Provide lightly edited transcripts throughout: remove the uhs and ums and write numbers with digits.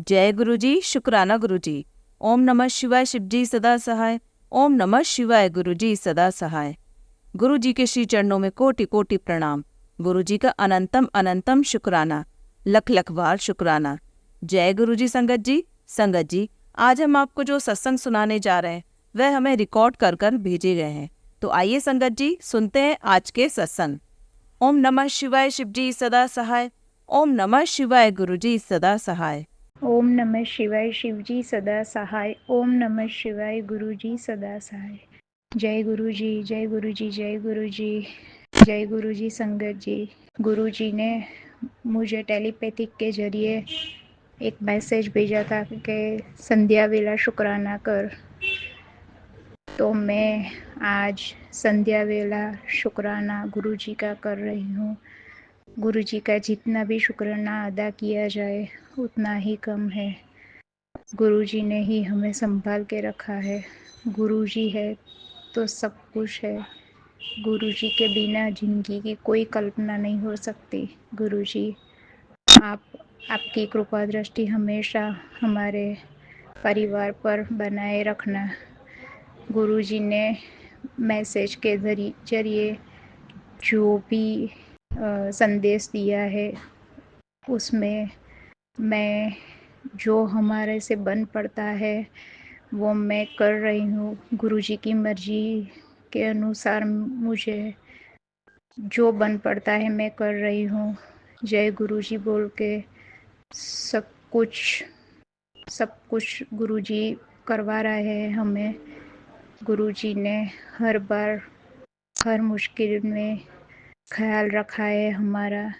जय गुरु जी, शुक्राना गुरु जी। ओम नमः शिवाय, शिव जी सदा सहाय। ओम नमः शिवाय, गुरु जी सदा सहाय। गुरु जी के श्री चरणों में कोटि कोटि प्रणाम। गुरु जी का अनंतम अनंतम शुक्राना, लख लख बार शुक्राना। जय गुरु जी। संगत जी, आज हम आपको जो सत्संग सुनाने जा रहे हैं वह हमें रिकॉर्ड कर कर भेजे गए हैं। तो आइए संगत जी, सुनते हैं आज के सत्संग। ओम नमः शिवाय, शिव जी सदा सहाय। ओम नमः शिवाय, गुरु जी सदा सहाय। ओम नमः शिवाय, शिवजी सदा सहाय। ओम नमः शिवाय, गुरुजी सदा सहाय। जय गुरु जी, जय गुरु जी, जय गुरु जी, जय गुरु जी। संगत जी, गुरु जी ने मुझे टेलीपैथिक के जरिए एक मैसेज भेजा था कि संध्या वेला शुक्राना कर। तो मैं आज संध्या वेला शुक्राना गुरु जी का कर रही हूँ। गुरु जी का जितना भी शुक्राना अदा किया जाए उतना ही कम है। गुरु जी ने ही हमें संभाल के रखा है। गुरु जी है तो सब कुछ है। गुरु जी के बिना जिंदगी की कोई कल्पना नहीं हो सकती। गुरु जी, आपकी कृपा दृष्टि हमेशा हमारे परिवार पर बनाए रखना। गुरु जी ने मैसेज के जरिए जो भी संदेश दिया है उसमें मैं जो हमारे से बन पड़ता है वो मैं कर रही हूँ। गुरुजी की मर्जी के अनुसार मुझे जो बन पड़ता है मैं कर रही हूँ। जय गुरुजी बोल के सब कुछ गुरुजी करवा रहे हैं हमें। गुरुजी ने हर बार हर मुश्किल में ख्याल रखा है हमारा।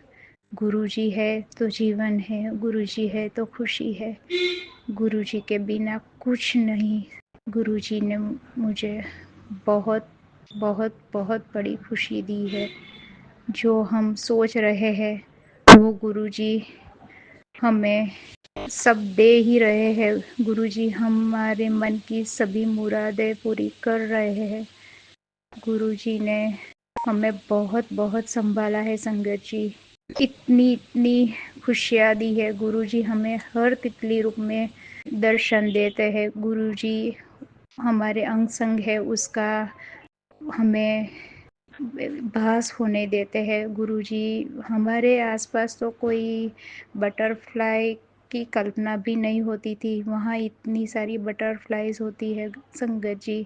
गुरुजी है तो जीवन है, गुरुजी है तो खुशी है। गुरुजी के बिना कुछ नहीं। गुरुजी ने मुझे बहुत बहुत बहुत बड़ी खुशी दी है। जो हम सोच रहे हैं वो गुरुजी हमें सब दे ही रहे हैं। गुरुजी हमारे मन की सभी मुरादें पूरी कर रहे हैं। गुरुजी ने हमें बहुत बहुत संभाला है। संगत जी, इतनी खुशियाँ दी है। गुरुजी हमें हर तितली रूप में दर्शन देते हैं। गुरुजी हमारे अंग संग है उसका हमें भास होने देते हैं। गुरुजी हमारे आसपास तो कोई बटरफ्लाई की कल्पना भी नहीं होती थी, वहाँ इतनी सारी बटरफ्लाईज होती है। संगत जी,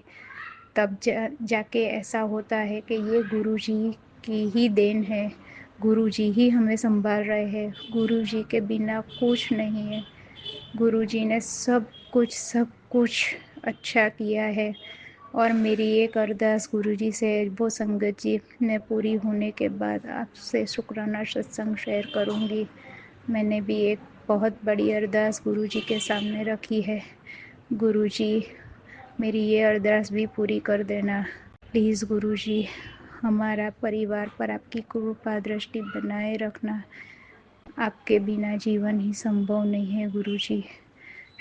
तब जाके ऐसा होता है कि ये गुरुजी की ही देन है। गुरुजी ही हमें संभाल रहे हैं। गुरुजी के बिना कुछ नहीं है। गुरुजी ने सब कुछ अच्छा किया है। और मेरी एक अरदास गुरुजी से वो संगत जी ने पूरी होने के बाद आपसे शुक्राना सत्संग शेयर करूँगी। मैंने भी एक बहुत बड़ी अरदास गुरुजी के सामने रखी है। गुरुजी, मेरी ये अरदास भी पूरी कर देना प्लीज़। गुरुजी, हमारा परिवार पर आपकी कृपा दृष्टि बनाए रखना। आपके बिना जीवन ही संभव नहीं है। गुरुजी,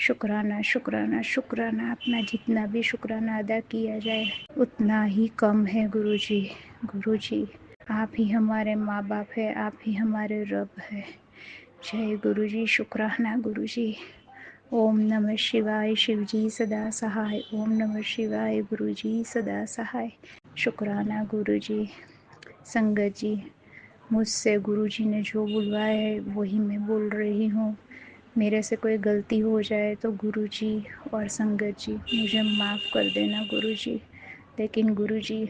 शुक्राना शुक्राना शुक्राना। अपना जितना भी शुक्राना अदा किया जाए उतना ही कम है। गुरुजी, गुरुजी, आप ही हमारे माँ बाप है, आप ही हमारे रब है। जय गुरुजी, शुक्राना गुरुजी। ओम नमः शिवाय, शिवजी सदा सहाय। ओम नमः शिवाय, गुरुजी सदा सहाय। शुक्राना गुरुजी। संगत जी, मुझसे गुरुजी ने जो बुलवाया है वही मैं बोल रही हूँ। मेरे से कोई गलती हो जाए तो गुरुजी और संगत जी मुझे माफ़ कर देना गुरुजी। लेकिन गुरुजी,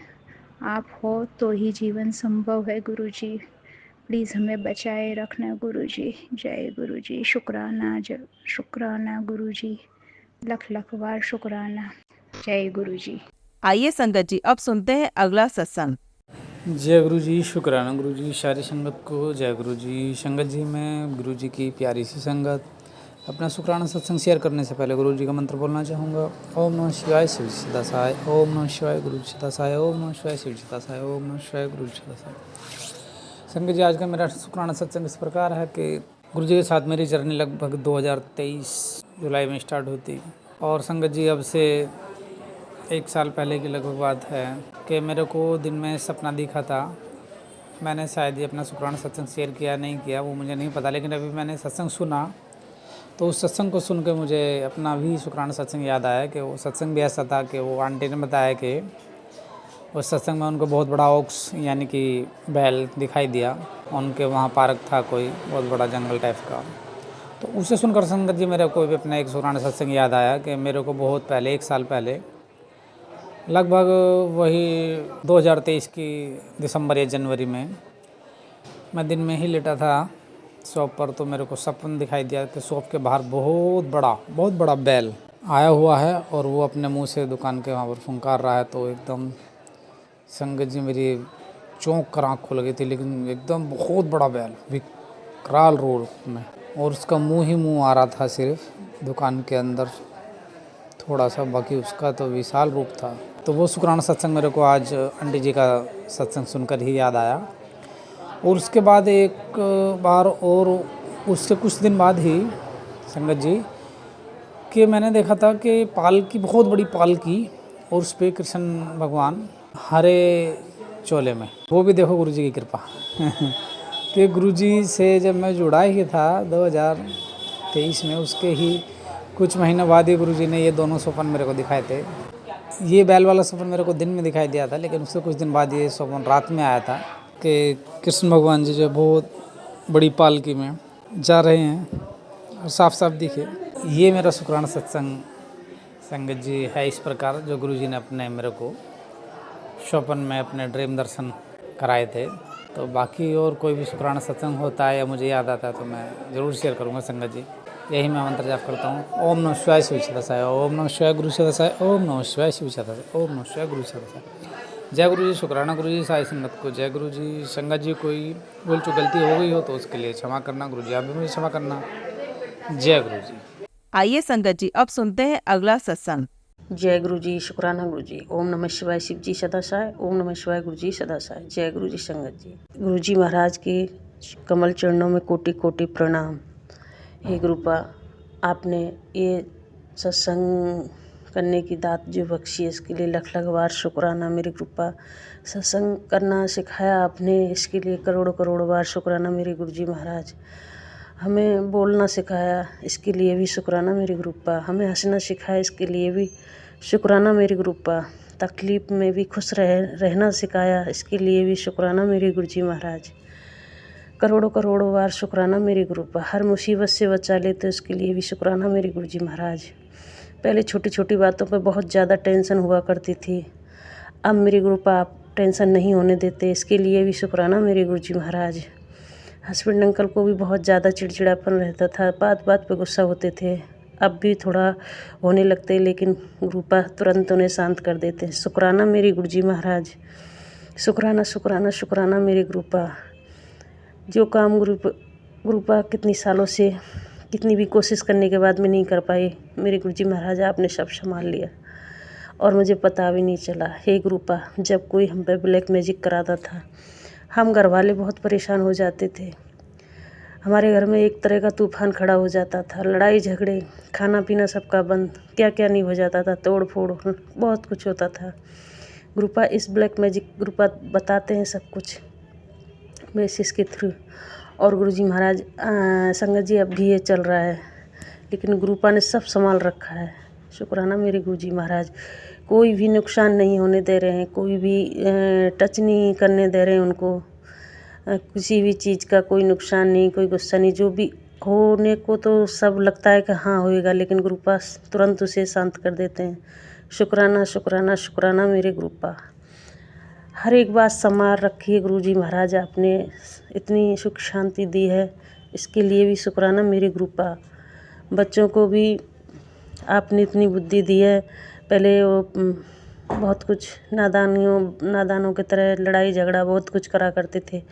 आप हो तो ही जीवन संभव है। गुरुजी, प्लीज़ हमें बचाए रखना गुरुजी। जय गुरुजी, शुक्राना गुरुजी, लख लख बार शुक्राना। जय गुरुजी। आइए संगत जी, अब सुनते हैं अगला सत्संग। जय गुरु जी, शुक्राना गुरु जी। सारी संगत को जय गुरु जी। संगत जी, मैं गुरु जी की प्यारी सी संगत अपना शुक्राना सत्संग शेयर करने से पहले गुरु जी का मंत्र बोलना चाहूँगा। ओम नमः शिवाय, शिव जी सदा सहाय। ओम नमः शिवाय, गुरु जी सदा सहाय। ओम नमः शिवाय, शिव जी सदा सहाय। ओम नमः शिवाय, गुरु जी सदा सहाय। संगत जी, आज का मेरा शुक्राना सत्संग इस प्रकार है कि गुरु जी के साथ मेरी जर्नी लगभग 2023 जुलाई में स्टार्ट हुई और संगत जी अब से 1 साल पहले की लगभग बात है कि मेरे को दिन में सपना दिखा था। मैंने शायद ही अपना शुक्राना सत्संग शेयर किया नहीं किया वो मुझे नहीं पता, लेकिन अभी मैंने सत्संग सुना तो उस सत्संग को सुन के मुझे अपना भी शुक्राना सत्संग याद आया कि वो सत्संग भी ऐसा था कि वो आंटी ने बताया कि उस सत्संग में उनको बहुत बड़ा ऑक्स यानी कि बैल दिखाई दिया। उनके वहाँ पार्क था कोई बहुत बड़ा जंगल टाइप का। तो उसे सुनकर संगत जी मेरे को भी अपना एक शुक्राना सत्संग याद आया कि मेरे को बहुत पहले 1 साल पहले लगभग वही 2023 की दिसंबर या जनवरी में मैं दिन में ही लेटा था शॉप पर, तो मेरे को सपन दिखाई दिया कि शॉप के बाहर बहुत बड़ा बैल आया हुआ है और वो अपने मुंह से दुकान के वहाँ पर फुंकार रहा है। तो एकदम संगत जी मेरी चौंक कर आँख खुल गई थी, लेकिन एकदम बहुत बड़ा बैल विकराल रूप में, और उसका मुंह आ रहा था सिर्फ दुकान के अंदर थोड़ा सा, बाकी उसका तो विशाल रूप था। तो वो शुक्राना सत्संग मेरे को आज आंटी जी का सत्संग सुनकर ही याद आया। और उसके बाद एक बार और उससे कुछ दिन बाद ही संगत जी कि मैंने देखा था कि पालकी, बहुत बड़ी पालकी, और उस पर कृष्ण भगवान हरे चोले में, वो भी देखो गुरुजी की कृपा कि गुरुजी से जब मैं जुड़ा ही था 2023 में, उसके ही कुछ महीने बाद ही गुरुजी ने ये दोनों सपन मेरे को दिखाए थे। ये बैल वाला सपन मेरे को दिन में दिखाई दिया था, लेकिन उससे कुछ दिन बाद ये सपन रात में आया था कि कृष्ण भगवान जी जो बहुत बड़ी पालकी में जा रहे हैं और साफ साफ दिखे। ये मेरा शुक्राना सत्संग संगत जी है इस प्रकार, जो गुरुजी ने अपने मेरे को स्वप्न में अपने ड्रीम दर्शन कराए थे। तो बाकी और कोई भी शुक्राना सत्संग होता है या मुझे याद आता है तो मैं ज़रूर शेयर करूँगा संगत जी। यही मैं मंत्र जाप करता हूँ। ओम नमः शिवाय शिव सदासाय, ओम नमः शिवाय गुरु सदासाय, ओम नमः शिवाय शिव सदासाय, ओम नमः शिवाय गुरु सदासाय। जय गुरु जी। शुक्राना गुरु जी साई संगत को। जय गुरु जी। संगत जी कोई भूल चूक गलती हो गई हो तो उसके लिए क्षमा करना। गुरु जी आप भी मुझे क्षमा करना। जय गुरु जी। आइए संगत जी अब सुनते हैं अगला सत्संग। जय गुरु जी। शुक्राना गुरु जी। ओम नमः शिवाय शिव जी सदासाय, ओम नमः शिवाय गुरु जी सदासाय। जय गुरु जी संगत जी। गुरु जी महाराज के कमल चरणों में कोटि कोटि प्रणाम। हे गुरुपा, आपने ये सत्संग करने की दात जो बख्शी है इसके लिए लख लख बार शुक्राना। मेरी कृपा सत्संग करना सिखाया आपने, इसके लिए करोड़ों करोड़ों बार शुक्राना मेरे गुरु जी महाराज। हमें बोलना सिखाया, इसके लिए भी शुक्राना मेरी गुरुपा। हमें हंसना सिखाया, इसके लिए भी शुक्राना मेरी गुरुपा। तकलीफ़ में भी खुश रहना सिखाया, इसके लिए भी शुक्राना मेरे गुरु जी महाराज। करोड़ों करोड़ों बार शुक्राना मेरी गुरुपा। हर मुसीबत से बचा लेते उसके लिए भी शुक्राना मेरे गुरु जी महाराज। पहले छोटी छोटी बातों पर बहुत ज़्यादा टेंशन हुआ करती थी, अब मेरी गुरुपा आप टेंशन नहीं होने देते, इसके लिए भी शुक्राना मेरे गुरु जी महाराज। हस्बैंड अंकल को भी बहुत ज़्यादा चिड़चिड़ापन रहता था, बात बात पे गुस्सा होते थे, अब भी थोड़ा होने लगते, लेकिन गुरुपा तुरंत उन्हें शांत कर देते हैं। शुक्राना मेरी गुरु जी महाराज। शुक्राना शुक्राना शुक्राना मेरे गुरुपा। जो काम गुरुपा कितनी सालों से कितनी भी कोशिश करने के बाद में नहीं कर पाए, मेरे गुरु जी महाराज आपने सब संभाल लिया और मुझे पता भी नहीं चला। हे गुरुपा, जब कोई हम पे ब्लैक मैजिक कराता था, हम घर वाले बहुत परेशान हो जाते थे। हमारे घर में एक तरह का तूफान खड़ा हो जाता था, लड़ाई झगड़े, खाना पीना सबका बंद, क्या क्या नहीं हो जाता था, तोड़ फोड़ बहुत कुछ होता था। गुरुपा इस ब्लैक मैजिक गुरुपा बताते हैं सब कुछ मैसेज के थ्रू। और गुरु जी महाराज संगत जी अब भी ये चल रहा है, लेकिन गुरुपा ने सब संभाल रखा है। शुक्राना मेरे गुरु जी महाराज। कोई भी नुकसान नहीं होने दे रहे हैं, कोई भी टच नहीं करने दे रहे हैं उनको, किसी भी चीज़ का कोई नुकसान नहीं, कोई गुस्सा नहीं। जो भी होने को तो सब लगता है कि हाँ होएगा, लेकिन गुरुपा तुरंत उसे शांत कर देते हैं। शुक्राना शुक्राना शुक्राना मेरे गुरुपा। हर एक बात संभाल रखी है गुरु जी महाराज, आपने इतनी सुख शांति दी है, इसके लिए भी शुक्राना मेरे गुरुपा। बच्चों को भी आपने इतनी बुद्धि दी है, पहले वो बहुत कुछ नादानों की तरह लड़ाई झगड़ा बहुत कुछ करा करते थे,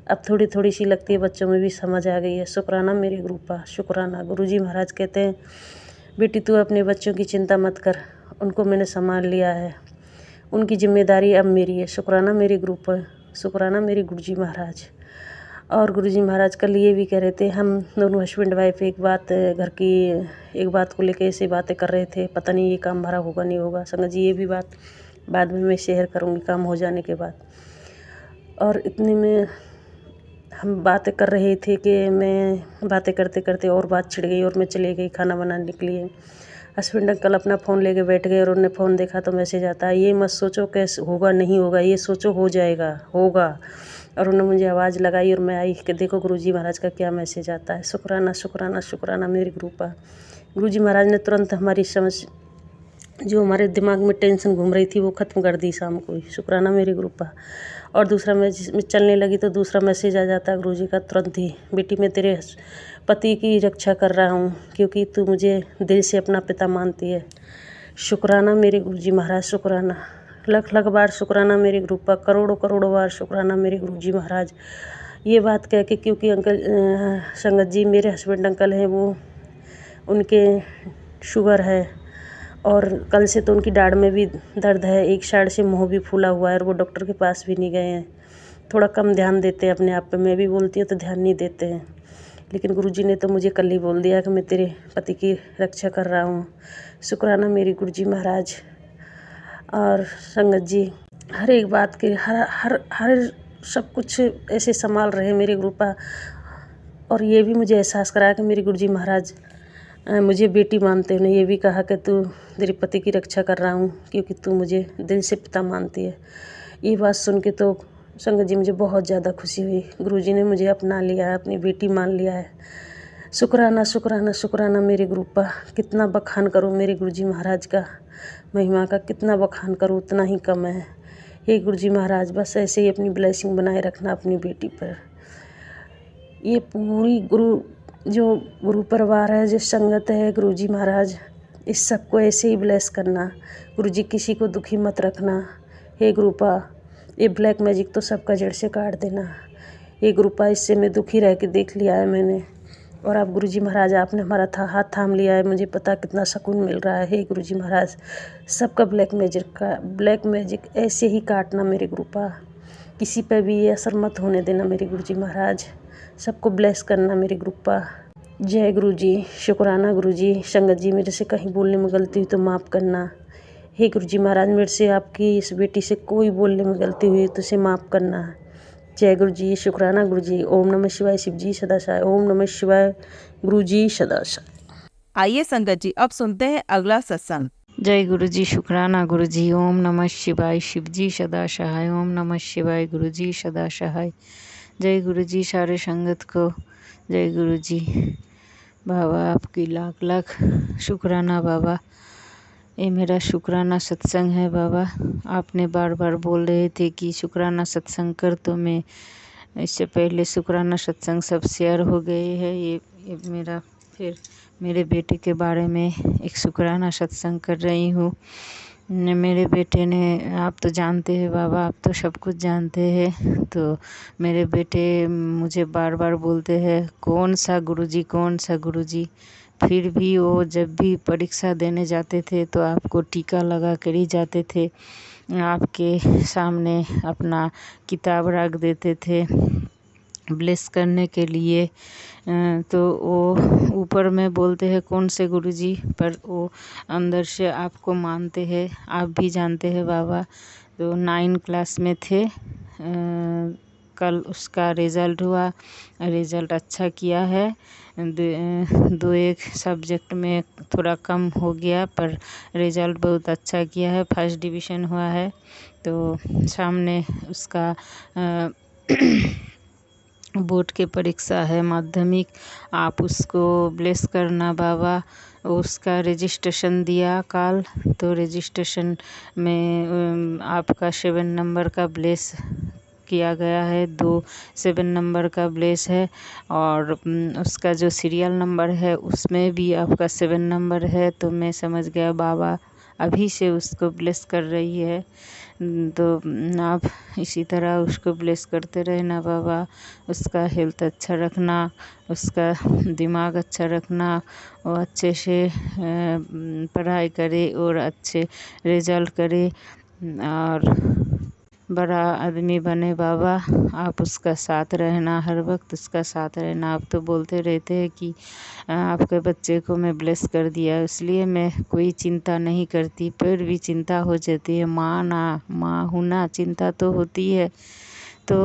अब थोड़ी थोड़ी सी लगती है बच्चों में भी समझ आ गई है। शुक्राना मेरे गुरुपा। शुक्राना। गुरु जी महाराज कहते हैं, बेटी तू अपने बच्चों की चिंता मत कर, उनको मैंने संभाल लिया है, उनकी जिम्मेदारी अब मेरी है। शुक्राना मेरे गुरुपा। शुक्राना मेरे गुरु जी महाराज। और गुरु जी महाराज कल ये भी कह रहे थे, हम दोनों हस्बैंड वाइफ एक बात घर की एक बात को लेकर ऐसे बातें कर रहे थे, पता नहीं ये काम भरा होगा नहीं होगा। संगत जी ये भी बात बाद में मैं शेयर करूँगी काम हो जाने के बाद। और इतने में हम बातें कर रहे थे कि मैं बातें करते करते और बात छिड़ गई और मैं चली गई खाना बनाने के लिए। हस्बैंड अंकल अपना फ़ोन लेके बैठ गए और उन्होंने फ़ोन देखा तो मैसेज आता है, ये मत सोचो कैसे होगा नहीं होगा, ये सोचो हो जाएगा होगा। और उन्होंने मुझे आवाज़ लगाई और मैं आई कि देखो गुरुजी महाराज का क्या मैसेज आता है। शुक्राना शुक्राना शुक्राना मेरी गुरुपा। गुरुजी महाराज ने तुरंत हमारी जो हमारे दिमाग में टेंशन घूम रही थी वो ख़त्म कर दी शाम को ही। शुक्राना मेरी गुरुपा। और दूसरा मैं जिसमें चलने लगी तो दूसरा मैसेज आ जाता है गुरुजी का तुरंत ही, बेटी मैं तेरे पति की रक्षा कर रहा हूँ क्योंकि तू मुझे दिल से अपना पिता मानती है। शुक्राना मेरे गुरुजी महाराज, शुक्राना लख लख बार शुक्राना मेरी गुरुपा, करोड़ों करोड़ों बार शुक्राना मेरे गुरुजी महाराज। ये बात कह के क्योंकि अंकल संगत जी मेरे हस्बैंड अंकल हैं, वो उनके शुगर है और कल से तो उनकी दाढ़ में भी दर्द है, एक साइड से मुंह भी फूला हुआ है और वो डॉक्टर के पास भी नहीं गए हैं। थोड़ा कम ध्यान देते हैं अपने आप पे, मैं भी बोलती हूँ तो ध्यान नहीं देते हैं। लेकिन गुरुजी ने तो मुझे कल ही बोल दिया कि मैं तेरे पति की रक्षा कर रहा हूँ। शुक्राना मेरी गुरुजी महाराज। और संगत जी हर एक बात के हर हर हर सब कुछ ऐसे संभाल रहे मेरे गुरुपा। और ये भी मुझे एहसास कराया कि मेरी गुरुजी महाराज मुझे बेटी मानते हैं। उन्हें ये भी कहा कि तू तेरे पति की रक्षा कर रहा हूँ क्योंकि तू मुझे दिल से पिता मानती है। ये बात सुन के तो संगत जी मुझे बहुत ज़्यादा खुशी हुई। गुरुजी ने मुझे अपना लिया है, अपनी बेटी मान लिया है। शुक्राना शुक्राना शुक्राना मेरे गुरुपा। कितना बखान करूँ मेरे गुरुजी महाराज का, महिमा का कितना बखान करूँ उतना ही कम है। हे गुरुजी महाराज बस ऐसे ही अपनी ब्लेसिंग बनाए रखना अपनी बेटी पर। ये पूरी जो गुरु परिवार है, जो संगत है गुरुजी महाराज, इस सबको ऐसे ही ब्लेस करना। गुरुजी किसी को दुखी मत रखना। हे गुरुपा ये ब्लैक मैजिक तो सबका जड़ से काट देना। हे गुरुपा इससे मैं दुखी रह के देख लिया है मैंने, और आप गुरुजी महाराज आपने हमारा हाथ थाम लिया है, मुझे पता कितना सुकून मिल रहा है। हे गुरुजी महाराज सबका ब्लैक मैजिक ऐसे ही काटना मेरे गुरुपा, किसी पर भी ये असर मत होने देना मेरे गुरुजी महाराज। सबको ब्लेस करना मेरे गुरुपा। जय गुरुजी। शुक्राना गुरुजी। संगत जी मेरे से कहीं बोलने में गलती हुई तो माफ़ करना। हे गुरुजी महाराज मेरे से आपकी इस बेटी से कोई बोलने में गलती हुई तो उसे माफ़ करना। जय गुरुजी। शुक्राना गुरुजी। ओम नमः शिवाय शिवजी सदाशाय। ओम नमः शिवाय गुरुजी सदाशाय। आइए संगत जी अब सुनते हैं अगला सत्संग। जय गुरुजी। शुक्राना गुरुजी। ओम नमः शिवाय शिवजी सदाशाय। ओम नमः शिवाय गुरुजी सदाशाय। जय गुरुजी। सारे संगत को जय गुरुजी। बाबा आपकी लाख लाख शुक्राना बाबा। ये मेरा शुक्राना सत्संग है बाबा। आपने बार बार बोल रहे थे कि शुक्राना सत्संग कर, तो मैं इससे पहले शुक्राना सत्संग सब शेयर हो गए है। ये मेरा फिर मेरे बेटे के बारे में एक शुक्राना सत्संग कर रही हूँ। मेरे बेटे ने, आप तो जानते हैं बाबा, आप तो सब कुछ जानते हैं, तो मेरे बेटे मुझे बार बार बोलते हैं कौन सा गुरुजी कौन सा गुरुजी। फिर भी वो जब भी परीक्षा देने जाते थे तो आपको टीका लगा कर ही जाते थे, आपके सामने अपना किताब रख देते थे ब्लेस करने के लिए। तो वो ऊपर में बोलते हैं कौन से गुरुजी, पर वो अंदर से आपको मानते हैं। आप भी जानते हैं बाबा। तो 9 क्लास में थे, कल उसका रिज़ल्ट हुआ, रिज़ल्ट अच्छा किया है। दो एक सब्जेक्ट में थोड़ा कम हो गया पर रिज़ल्ट बहुत अच्छा किया है, फर्स्ट डिवीज़न हुआ है। तो सामने उसका बोर्ड के परीक्षा है, माध्यमिक। आप उसको ब्लेस करना बाबा। उसका रजिस्ट्रेशन दिया कल, तो रजिस्ट्रेशन में आपका 7 नंबर का ब्लेस किया गया है, 7 नंबर का ब्लेस है। और उसका जो सीरियल नंबर है उसमें भी आपका 7 नंबर है। तो मैं समझ गया बाबा अभी से उसको ब्लेस कर रही है। तो आप इसी तरह उसको ब्लेस करते रहना बाबा। उसका हेल्थ अच्छा रखना, उसका दिमाग अच्छा रखना, वो अच्छे से पढ़ाई करे और अच्छे रिज़ल्ट करे और बड़ा आदमी बने बाबा। आप उसका साथ रहना, हर वक्त उसका साथ रहना। आप तो बोलते रहते हैं कि आपके बच्चे को मैं ब्लेस कर दिया, इसलिए मैं कोई चिंता नहीं करती। फिर भी चिंता हो जाती है, माँ होना चिंता तो होती है। तो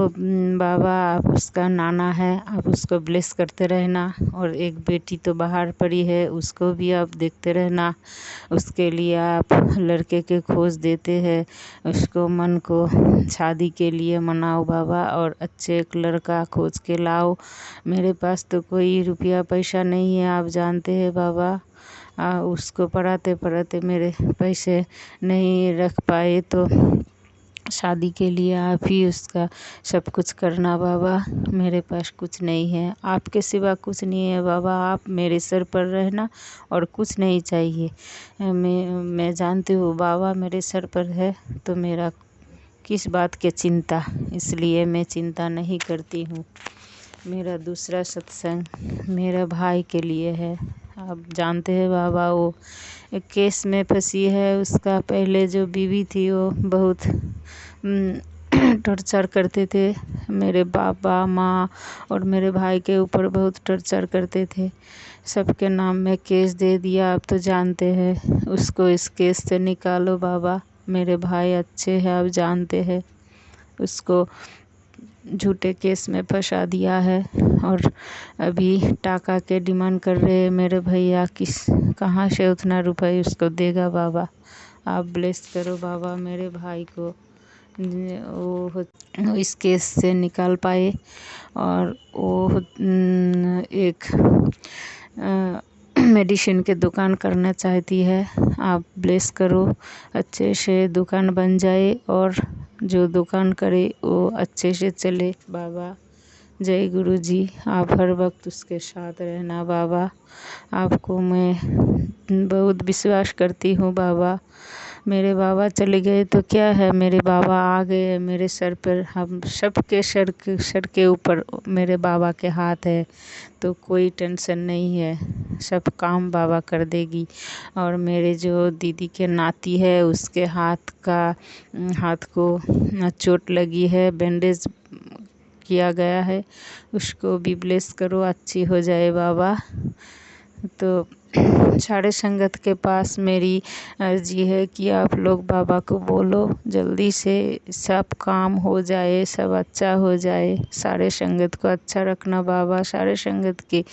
बाबा आप उसका नाना है, आप उसको ब्लेस करते रहना। और एक बेटी तो बाहर पड़ी है, उसको भी आप देखते रहना। उसके लिए आप लड़के के खोज देते हैं, उसको मन को शादी के लिए मनाओ बाबा, और अच्छे एक लड़का खोज के लाओ। मेरे पास तो कोई रुपया पैसा नहीं है, आप जानते हैं बाबा। उसको पढ़ाते पढ़ाते मेरे पैसे नहीं रख पाए, तो शादी के लिए आप ही उसका सब कुछ करना बाबा। मेरे पास कुछ नहीं है, आपके सिवा कुछ नहीं है बाबा। आप मेरे सर पर रहना और कुछ नहीं चाहिए। मैं जानती हूँ बाबा मेरे सर पर है, तो मेरा किस बात की चिंता, इसलिए मैं चिंता नहीं करती हूँ। मेरा दूसरा सत्संग मेरा भाई के लिए है। आप जानते हैं बाबा, वो एक केस में फंसी है। उसका पहले जो बीवी थी वो बहुत टॉर्चर करते थे। मेरे पापा माँ और मेरे भाई के ऊपर बहुत टॉर्चर करते थे। सबके नाम में केस दे दिया। आप तो जानते हैं, उसको इस केस से निकालो बाबा। मेरे भाई अच्छे हैं, आप जानते हैं। उसको झूठे केस में फंसा दिया है और अभी टाका के डिमांड कर रहे हैं। मेरे भैया कहाँ से उतना रुपए उसको देगा बाबा। आप ब्लेस करो बाबा मेरे भाई को, वो इस केस से निकाल पाए। और वो एक मेडिसिन के दुकान करना चाहती है। आप ब्लेस करो, अच्छे से दुकान बन जाए और जो दुकान करे वो अच्छे से चले बाबा। जय गुरु जी। आप हर वक्त उसके साथ रहना बाबा। आपको मैं बहुत विश्वास करती हूँ बाबा। मेरे बाबा चले गए तो क्या है, मेरे बाबा आ गए मेरे सर पर। हम सबके सर के ऊपर मेरे बाबा के हाथ है, तो कोई टेंशन नहीं है। सब काम बाबा कर देगी। और मेरे जो दीदी के नाती है, उसके हाथ को चोट लगी है, बैंडेज किया गया है। उसको भी ब्लेस करो, अच्छी हो जाए बाबा। तो सारे संगत के पास मेरी अर्जी है कि आप लोग बाबा को बोलो जल्दी से सब काम हो जाए, सब अच्छा हो जाए। सारे संगत को अच्छा रखना बाबा। सारे संगत की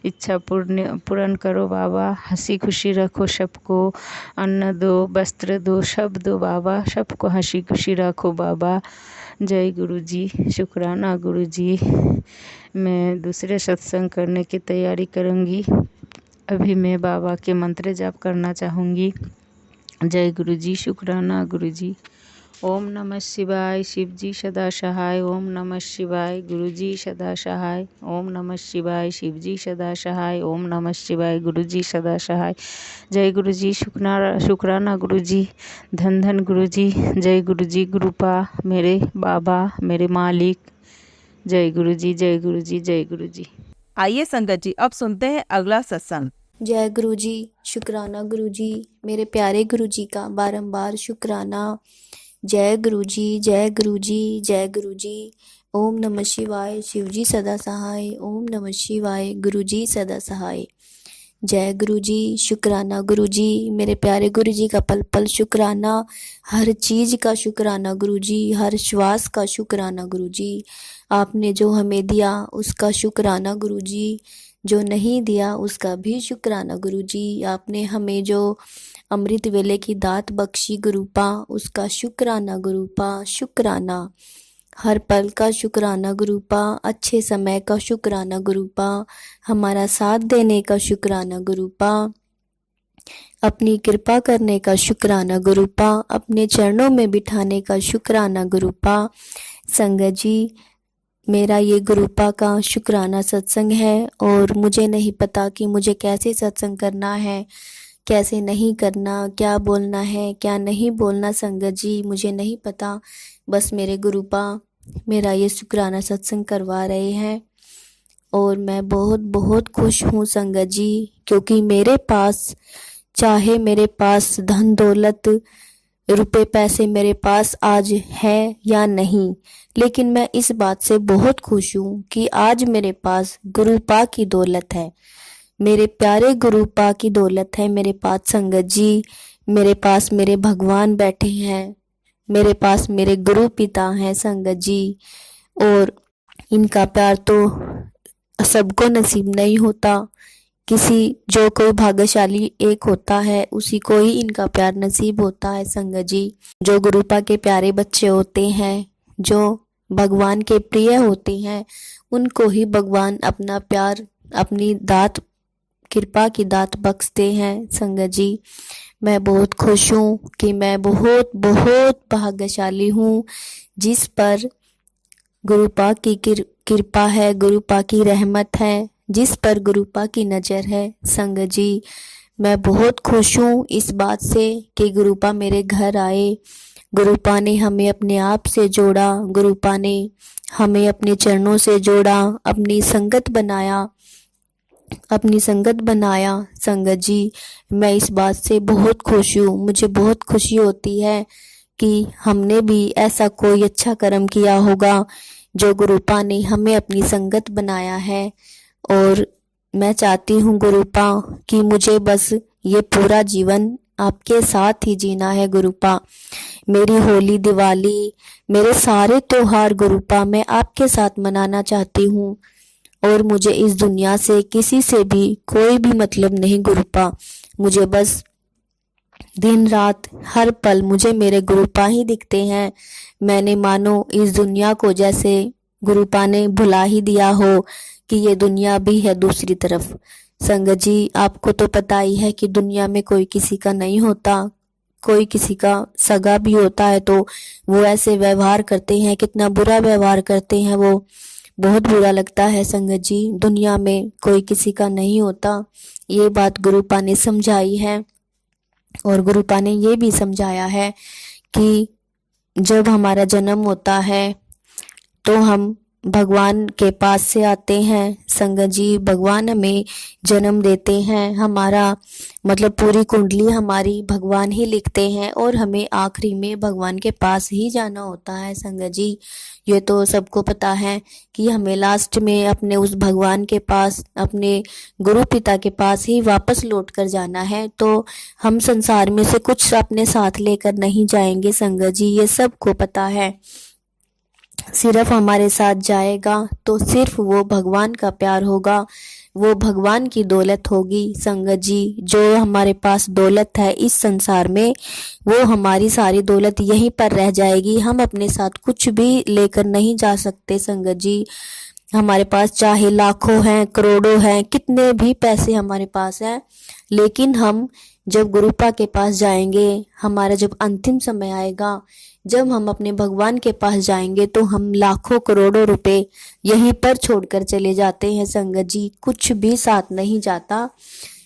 इच्छा पूर्ण करो बाबा। हंसी खुशी रखो सबको, अन्न दो, वस्त्र दो, सब दो बाबा। सबको हंसी खुशी रखो बाबा। जय गुरु जी। शुक्राना गुरु जी। मैं दूसरे सत्संग करने की तैयारी करूँगी। अभी मैं बाबा के मंत्र जाप करना चाहूँगी। जय गुरु जी। शुक्राना गुरु जी। ओम नमः शिवाय। शिव जी सदा सहाय। ओम नमः शिवाय। गुरु जी सदा सहाय। ओम नमः शिवाय। शिव जी सदा सहाय। ओम नमः शिवाय। गुरु जी सदा सहाय। जय गुरु जी। शुक्राना गुरु जी। धन धन गुरु जी। जय गुरु जी। गुरुपा मेरे बाबा, मेरे मालिक। जय गुरु जी। जय गुरु जी। जय गुरु जी। आइए संगत जी, अब सुनते हैं अगला सत्संग। जय गुरु जी। शुक्राना गुरु जी। मेरे प्यारे गुरु जी का बारंबार शुक्राना। जय गुरु जी। जय गुरु जी। जय गुरु जी। ओम नमः शिवाय। शिव जी सदा सहाय। ओम नमः शिवाय। गुरु जी सदा सहाय। जय गुरु जी। शुक्राना गुरु जी। मेरे प्यारे गुरु जी का पल पल शुक्राना। हर चीज़ का शुक्राना गुरु जी। हर श्वास का शुक्राना गुरु जी। आपने जो हमें दिया उसका शुक्राना गुरु जी, जो नहीं दिया उसका भी शुक्राना गुरु जी। आपने हमें जो अमृत वेले की दात बख्शी गुरुपा, उसका शुक्राना गुरुपा। शुक्राना हर पल का शुक्राना गुरुपा। अच्छे समय का शुक्राना गुरुपा। हमारा साथ देने का शुक्राना गुरुपा। अपनी कृपा करने का शुक्राना गुरुपा। अपने चरणों में बिठाने का शुक्राना गुरुपा। संगत जी, मेरा ये गुरुपा का शुक्राना सत्संग है और मुझे नहीं पता कि मुझे कैसे सत्संग करना है, कैसे नहीं करना, क्या बोलना है, क्या नहीं बोलना। संगत जी, मुझे नहीं पता। बस मेरे गुरुपा मेरा ये शुक्राना सत्संग करवा रहे हैं और मैं बहुत बहुत खुश हूँ संगत जी, क्योंकि मेरे पास, चाहे मेरे पास धन दौलत रुपए पैसे मेरे पास आज है या नहीं, लेकिन मैं इस बात से बहुत खुश हूँ कि आज मेरे पास गुरुपा की दौलत है। मेरे प्यारे गुरुपा की दौलत है मेरे पास संगत जी। मेरे पास मेरे भगवान बैठे हैं, मेरे पास मेरे गुरु पिता हैं संगत जी। और इनका प्यार तो सबको नसीब नहीं होता। जो कोई भाग्यशाली एक होता है उसी को ही इनका प्यार नसीब होता है संगत जी। जो गुरुपा के प्यारे बच्चे होते हैं, जो भगवान के प्रिय होते हैं, उनको ही भगवान अपना प्यार, अपनी दात, कृपा की दात बख्शते हैं संगत जी। मैं बहुत खुश हूँ कि मैं बहुत बहुत भाग्यशाली हूँ जिस पर गुरुपा की कृपा है, गुरुपा की रहमत है, जिस पर गुरुपा की नज़र है संगत जी। मैं बहुत खुश हूँ इस बात से कि गुरुपा मेरे घर आए। गुरुपा ने हमें अपने आप से जोड़ा, गुरुपा ने हमें अपने चरणों से जोड़ा, अपनी संगत बनाया संगत जी। मैं इस बात से बहुत खुश हूँ। मुझे बहुत खुशी होती है कि हमने भी ऐसा कोई अच्छा कर्म किया होगा जो गुरुपा ने हमें अपनी संगत बनाया है। और मैं चाहती हूँ गुरुपा कि मुझे बस ये पूरा जीवन आपके साथ ही जीना है गुरुपा। मेरी होली, दिवाली, मेरे सारे त्योहार गुरुपा मैं आपके साथ मनाना चाहती हूँ और मुझे इस दुनिया से किसी से भी कोई भी मतलब नहीं गुरुपा। मुझे बस दिन रात हर पल मुझे मेरे गुरुपा ही दिखते हैं। मैंने मानो इस दुनिया को जैसे गुरुपा ने भुला ही दिया हो कि ये दुनिया भी है दूसरी तरफ। संगत जी, आपको तो पता ही है कि दुनिया में कोई किसी का नहीं होता। कोई किसी का सगा भी होता है तो वो ऐसे व्यवहार करते हैं, कितना बुरा व्यवहार करते हैं, वो बहुत बुरा लगता है संगत जी। दुनिया में कोई किसी का नहीं होता, ये बात गुरुपा ने समझाई है। और गुरुपा ने ये भी समझाया है कि जब हमारा जन्म होता है तो हम भगवान के पास से आते हैं संगत जी। भगवान हमें जन्म देते हैं, हमारा मतलब पूरी कुंडली हमारी भगवान ही लिखते हैं और हमें आखिरी में भगवान के पास ही जाना होता है संगत जी। ये तो सबको पता है कि हमें लास्ट में अपने उस भगवान के पास, अपने गुरु पिता के पास ही वापस लौट कर जाना है। तो हम संसार में से कुछ अपने साथ लेकर नहीं जाएंगे संगत जी, ये सबको पता है। सिर्फ हमारे साथ जाएगा तो सिर्फ वो भगवान का प्यार होगा, वो भगवान की दौलत होगी संगत जी। जो हमारे पास दौलत है इस संसार में, वो हमारी सारी दौलत यहीं पर रह जाएगी। हम अपने साथ कुछ भी लेकर नहीं जा सकते संगत जी। हमारे पास चाहे लाखों हैं, करोड़ों हैं, कितने भी पैसे हमारे पास हैं, लेकिन हम जब गुरुपा के पास जाएंगे, हमारा जब अंतिम समय आएगा, जब हम अपने भगवान के पास जाएंगे तो हम लाखों करोड़ों रुपए यहीं पर छोड़कर चले जाते हैं संगत जी। कुछ भी साथ नहीं जाता,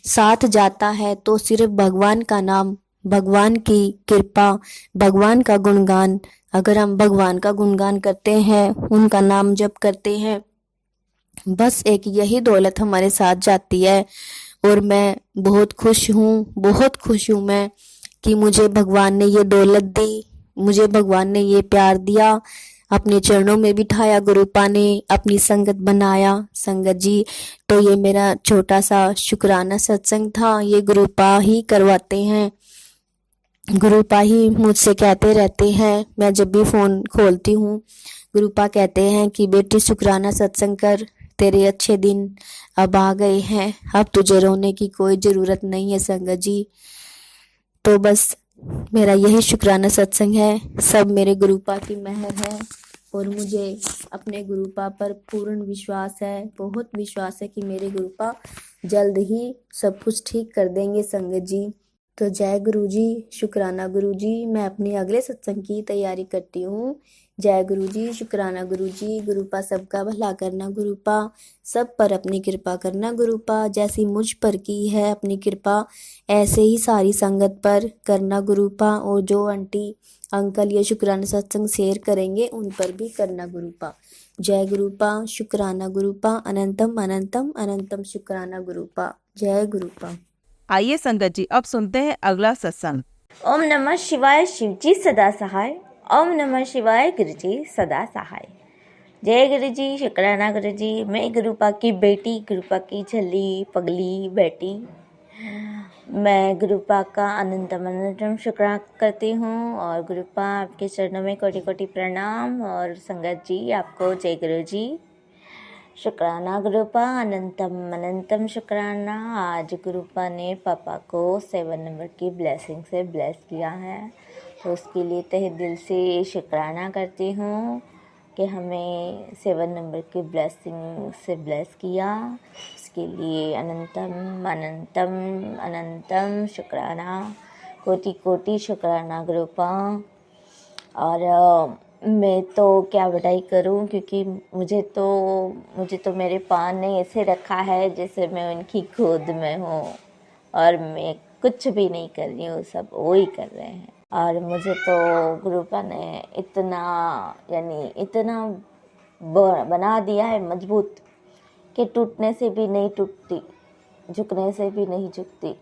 साथ जाता है तो सिर्फ भगवान का नाम, भगवान की कृपा, भगवान का गुणगान। अगर हम भगवान का गुणगान करते हैं, उनका नाम जप करते हैं, बस एक यही दौलत हमारे साथ जाती है। और मैं बहुत खुश हूँ मैं कि मुझे भगवान ने ये दौलत दी, मुझे भगवान ने ये प्यार दिया, अपने चरणों में बिठाया, गुरुपा ने अपनी संगत बनाया संगत जी। तो ये मेरा छोटा सा शुक्राना सत्संग था, ये गुरुपा ही करवाते हैं, गुरुपा ही मुझसे कहते रहते हैं। मैं जब भी फ़ोन खोलती हूँ, गुरुपा कहते हैं कि बेटी शुक्राना सत्संग कर, तेरे अच्छे दिन अब आ गए हैं, अब तुझे रोने की कोई ज़रूरत नहीं है संगत जी। तो बस मेरा यही शुक्राना सत्संग है, सब मेरे गुरुपा की मेहर है और मुझे अपने गुरुपा पर पूर्ण विश्वास है, बहुत विश्वास है कि मेरे गुरुपा जल्द ही सब कुछ ठीक कर देंगे संगत जी। तो जय गुरु जी, शुक्राना गुरु जी। मैं अपने अगले सत्संग की तैयारी करती हूँ। जय गुरु जी, शुक्राना गुरु जी। गुरुपा सबका भला करना गुरुपा, सब पर अपनी कृपा करना गुरुपा। जैसी मुझ पर की है अपनी कृपा, ऐसे ही सारी संगत पर करना गुरुपा। और जो आंटी अंकल ये शुक्राना सत्संग शेयर करेंगे उन पर भी करना गुरुपा। जय गुरुपा, शुक्राना गुरुपा, अनंतम अनंतम अनंतम शुक्राना गुरुपा। जय गुरुपा। आइए संगत जी, अब सुनते हैं अगला सत्संग। ओम नमः शिवाय, शिवजी सदा सहाय। ओम नमः शिवाय, गुरुजी सदा सहाय। जय गुरुजी, शुक्राना गुरुजी। मैं गुरुपा की बेटी, गुरुपा की झल्ली पगली बेटी। मैं गुरुपा का अनंतम अनंतम शुक्राना करती हूँ और गुरुपा आपके चरणों में कोटि कोटि प्रणाम। और संगत जी आपको जय गुरु जी। शुक्राना गुरुपा, अनंतम अनंतम शुक्राना। आज गुरुपा ने पापा को 7 नंबर की ब्लेसिंग से ब्लेस किया है, तो उसके लिए तहे दिल से शुक्राना करती हूँ कि हमें 7 नंबर की ब्लेसिंग से ब्लेस किया। उसके लिए अनंतम अनंतम अनंतम शुक्राना, कोटि कोटि शुक्राना गुरुपा। और मैं तो क्या बड़ाई करूं, क्योंकि मुझे तो मेरे पापा ने ऐसे रखा है जैसे मैं उनकी गोद में हूँ और मैं कुछ भी नहीं कर रही हूँ, सब वो ही कर रहे हैं। और मुझे तो गुरुपा ने इतना बना दिया है मजबूत कि टूटने से भी नहीं टूटती, झुकने से भी नहीं झुकती।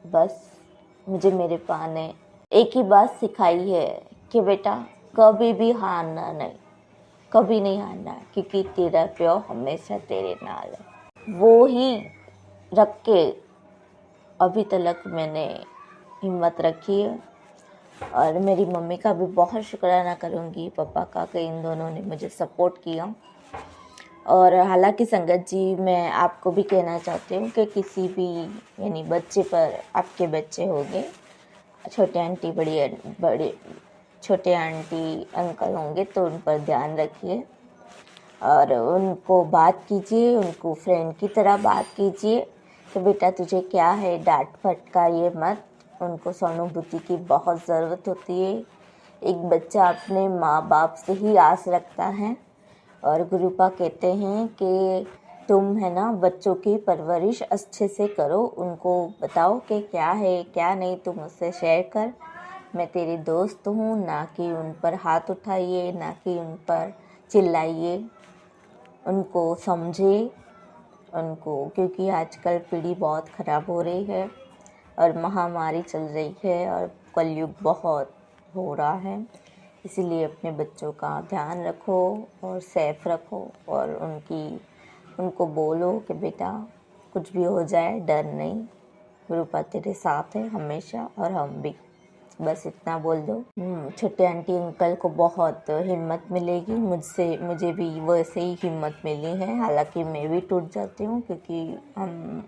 बस मुझे मेरे पापा ने एक ही बात सिखाई है कि बेटा कभी भी हारना नहीं, कभी नहीं हारना, क्योंकि तेरा प्यो हमेशा तेरे नाल है। वो ही रख के अभी तक मैंने हिम्मत रखी है। और मेरी मम्मी का भी बहुत शुक्राना करूँगी, पापा का, कि इन दोनों ने मुझे सपोर्ट किया। और हालांकि संगत जी, मैं आपको भी कहना चाहती हूँ कि किसी भी बच्चे पर, आपके बच्चे होंगे, छोटे आंटी बड़े छोटे आंटी अंकल होंगे, तो उन पर ध्यान रखिए और उनको बात कीजिए, उनको फ्रेंड की तरह बात कीजिए कि बेटा तुझे क्या है, डांट फटकारिए मत। उनको सहानुभूति की बहुत ज़रूरत होती है। एक बच्चा अपने माँ बाप से ही आस रखता है। और गुरुपा कहते हैं कि तुम है ना बच्चों की परवरिश अच्छे से करो, उनको बताओ कि क्या है क्या नहीं, तुम उससे शेयर कर। मैं तेरी दोस्त हूँ, ना कि उन पर हाथ उठाइए, ना कि उन पर चिल्लाइए। उनको समझे, उनको, क्योंकि आजकल पीढ़ी बहुत ख़राब हो रही है और महामारी चल रही है और कलयुग बहुत हो रहा है। इसीलिए अपने बच्चों का ध्यान रखो और सेफ रखो और उनको बोलो कि बेटा कुछ भी हो जाए डर नहीं, गुरुपा तेरे साथ है हमेशा और हम भी। बस इतना बोल दो। छोटे आंटी अंकल को बहुत हिम्मत मिलेगी, मुझे भी वैसे ही हिम्मत मिली है। हालांकि मैं भी टूट जाती हूँ, क्योंकि हम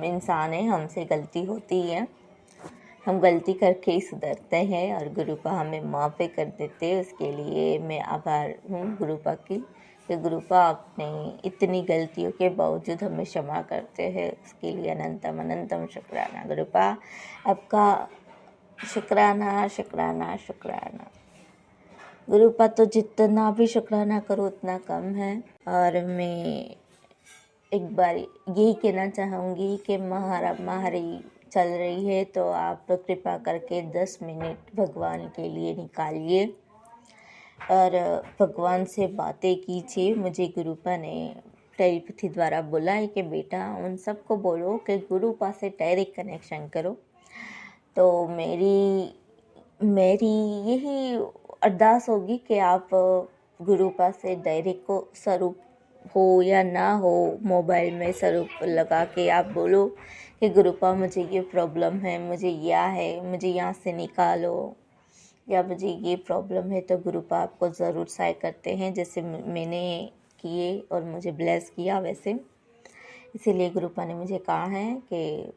इंसान हैं, हमसे गलती होती है, हम गलती करके ही सुधरते हैं और गुरुपा हमें माफ़ कर देते हैं। उसके लिए मैं आभार हूँ गुरुपा की, कि गुरुपा अपने इतनी गलतियों के बावजूद हमें क्षमा करते हैं। उसके लिए अनंतम अनंतम शुक्राना गुरुपा, आपका शुक्राना शुक्राना शुक्राना। गुरुपा तो जितना भी शुक्राना करो उतना कम है। और मैं एक बार यही कहना चाहूँगी कि महामारी चल रही है, तो आप कृपा करके 10 मिनट भगवान के लिए निकालिए और भगवान से बातें कीजिए। मुझे गुरुपा ने टेलीपैथी द्वारा बोला है कि बेटा उन सबको बोलो कि गुरुपा से डायरेक्ट कनेक्शन करो। तो मेरी यही अरदास होगी कि आप गुरुपा से डायरेक्ट को स्वरूप हो या ना हो, मोबाइल में स्वरूप लगा के आप बोलो कि गुरुपा मुझे ये प्रॉब्लम है, मुझे यह है, मुझे यहाँ से निकालो, या मुझे ये प्रॉब्लम है। तो गुरुपा आपको ज़रूर सहाय करते हैं, जैसे मैंने किए और मुझे ब्लेस किया वैसे। इसीलिए गुरुपा ने मुझे कहा है कि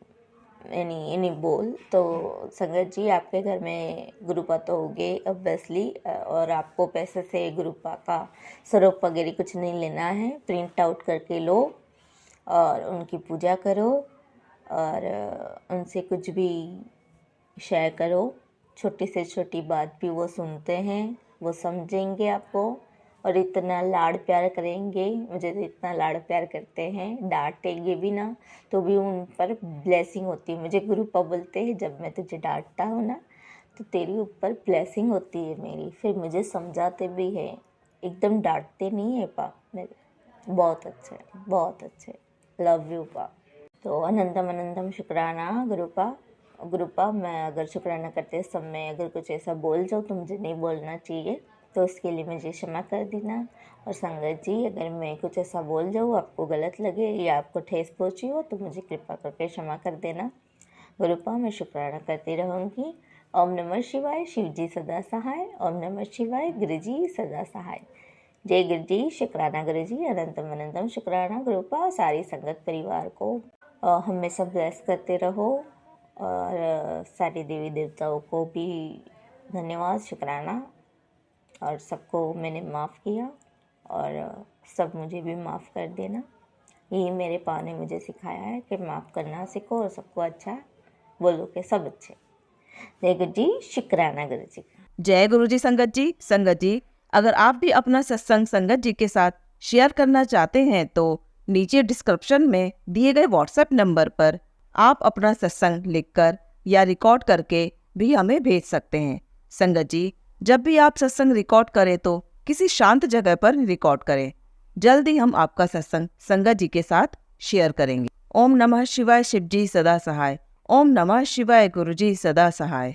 नहीं बोल। तो संगत जी, आपके घर में गुरुपा तो होंगे ऑब्वियसली, और आपको पैसे से गुरुपा का स्वरूप वगैरह कुछ नहीं लेना है, प्रिंट आउट करके लो और उनकी पूजा करो और उनसे कुछ भी शेयर करो। छोटी से छोटी बात भी वो सुनते हैं, वो समझेंगे आपको और इतना लाड़ प्यार करेंगे। मुझे तो इतना लाड़ प्यार करते हैं, डांटेंगे भी ना तो भी उन पर ब्लेसिंग होती है। मुझे गुरुपा बोलते हैं, जब मैं तुझे डांटता हूँ ना तो तेरी ऊपर ब्लेसिंग होती है मेरी। फिर मुझे समझाते भी हैं, एकदम डांटते नहीं है पा मेरे। बहुत अच्छे, बहुत अच्छे, लव यू पा। तो अनंतम अनंतम शुक्राना गुरुपा। मैं अगर शुक्राना करते समय अगर कुछ ऐसा बोल जाऊँ तो मुझे नहीं बोलना चाहिए, तो उसके लिए मुझे क्षमा कर देना। और संगत जी, अगर मैं कुछ ऐसा बोल जाऊँ आपको गलत लगे या आपको ठेस पहुँची हो तो मुझे कृपा करके क्षमा कर देना। गुरुपा मैं शुक्राना करती रहूँगी। ओम नमः शिवाय, शिव जी सदा सहाय। ओम नमः शिवाय, गुरु जी सदा सहाय। जय गुरु जी, शुक्राना गुरु जी, अनंतम अनंतम शुक्राना गुरुपा। सारी संगत परिवार को हमेशा ब्लेस करते रहो और सारे देवी देवताओं को भी धन्यवाद, शुक्राना। और सबको मैंने माफ़ किया और सब मुझे भी माफ़ कर देना। यही मेरे पा ने मुझे सिखाया है कि माफ़ करना सीखो और सबको अच्छा बोलो कि सब अच्छे। जय गुरु जी, शुक्राना गुरु जी। जय गुरु जी। संगत जी, अगर आप भी अपना सत्संग संगत जी के साथ शेयर करना चाहते हैं तो नीचे डिस्क्रिप्शन में दिए गए व्हाट्सएप नंबर पर आप अपना सत्संग लिखकर या रिकॉर्ड करके भी हमें भेज सकते हैं। संगत जी, जब भी आप सत्संग रिकॉर्ड करें तो किसी शांत जगह पर रिकॉर्ड करें। जल्दी हम आपका सत्संग संगत जी के साथ शेयर करेंगे। ओम नमः शिवाय, शिव जी सदा सहाय। ओम नमः शिवाय, गुरु जी सदा सहाय।